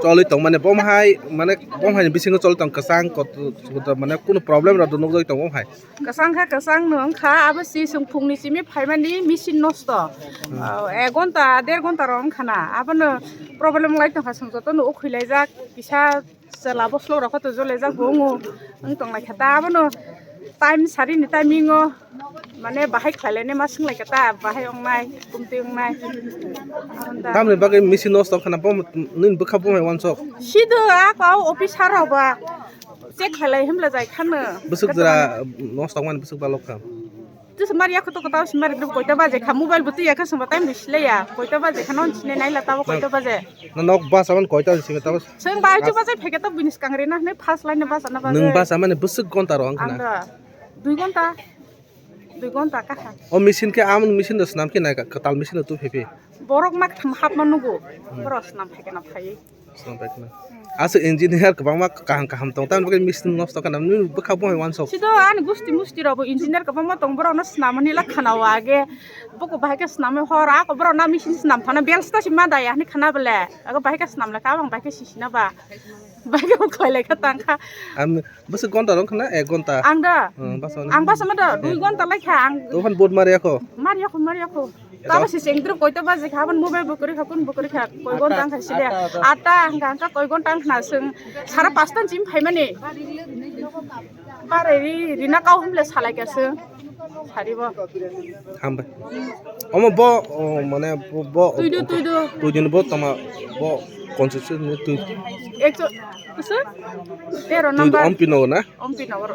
চলি তং মানে bomhai ni bisingo choli tong kasang kot মানে কোনো প্রবলেম রা দনক জই tong bomhai kasang nung kha abo si sung phungni simi phaimani machine nosto 1 ঘন্টা 1.5 ঘন্টা rong khana abono problem lai tong khasang joto no ukhilai jak kisa sela boslo rakho to jole jak bongo ang tong lai khata abono time sari ni timing o মানে বাহাই খাইলেনে মা সিংলাই কাটা বাহাই অংনাই কুমতি অংনাই tamni bagai machine nos tong khana bom nin bukha bomhai wansok sido akau officer hoba check khalai himla jai khano busuk jara nos tong man busuk balok kham tu samari aku to kata samari group koita baje kha mobile buti ya khasam time disle ya koita baje khanon chine nai la tawo koita baje na nok bas aman koita sime tawo sing bai chu baje pheke to binis kangre na ne first line bas na baje nung bas amane busuk gonta rong khana 2 ঘন্টা 2 ঘন্টা কাখা o machine ke amun machine dos nam ke na katal machine tu pepe borok mak tham hap manugo boros nam pheke na phai snam paitna asu engineer kabang mak kaham tong tam bagai machine nos tong kana nin bukha bomhai wansok sido an gusti musti robo engineer ka bang tong boro na snamani la khana wage boko bahai ka sname hora ko boro na machine snam thana belsta sima da ya ni khana bele ago bahai ka snam la ka bang bahai ka sisina ba bahai ka khoile ka tangkha am busuk gonta rong khana 1 gonta angda ang bas ma da 2 ঘন্টা lai kha ang to phan bod mari ako Maria ko tama si sengdro koita ba je khaban mobile bukuri kha koi gon tang khasile ata angka koi gon tang khna sung sara 5 tan jim phaimani bare rina kau humle salai kasu saribo hambai omo bo mane bo tuidu bo tama bo constitution ni tu ekto kusu 13 number ompino na nomor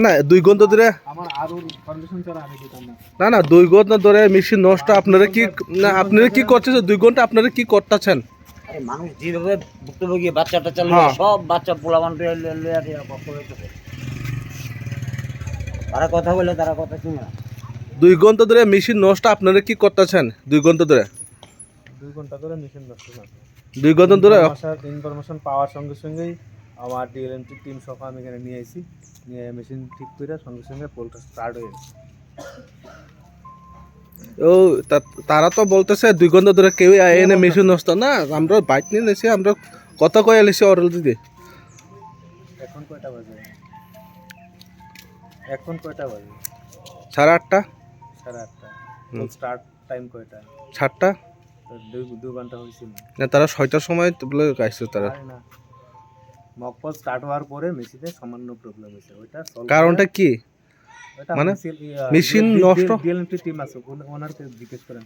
না 2 ঘন্টা ধরে আমার আর permission ছাড়া আমি দিতাম না না 2 ঘন্টা ধরে মেশিন নষ্ট আপনারা কি করতেছেন 2 ঘন্টা আপনারা কি করতেছেন আরে মানুষ যেভাবে ভুক্তভোগী বাচ্চাটা চালিয়ে সব বাচ্চা পোলাবান তারা কথা বলে তারা কথা শুনে 2 ঘন্টা ধরে মেশিন নষ্ট আপনারা কি করতেছেন 2 ঘন্টা ধরে 2 ঘন্টা ধরে মেশিন নষ্ট না 2 ঘন্টা ধরে ইনফরমেশন পাওয়ার সঙ্গে সঙ্গেই আমার ডিএলএমটি টিম সহ আমি এখানে নিয়ে আইছি নিয়ে মেশিন ঠিক করে সঙ্গে সঙ্গে পোলটা স্টার্ট হয়ে গেছে ও তারা তো বলতেছে 2 ঘন্টা ধরে কেউ এনে মেশিন নষ্ট না আমরা বাইক নিয়ে এসে আমরা কত কই এসে অর্ডার দিতে এখন কয়টা বাজে 8:30 8:30 স্টার্ট টাইম কয়টা 7টা 2 ঘন্টা হয়েছিল না তারা 6টার সময় বলে গাইছে তারা না মকপল স্টার্ট হওয়ার পরে মেশিনে সামান্য প্রবলেম হয়েছে ওইটা কারণটা কি মানে মেশিন নষ্ট ডিএলএমটি টিম আছে ওনারকে জিজ্ঞেস করেন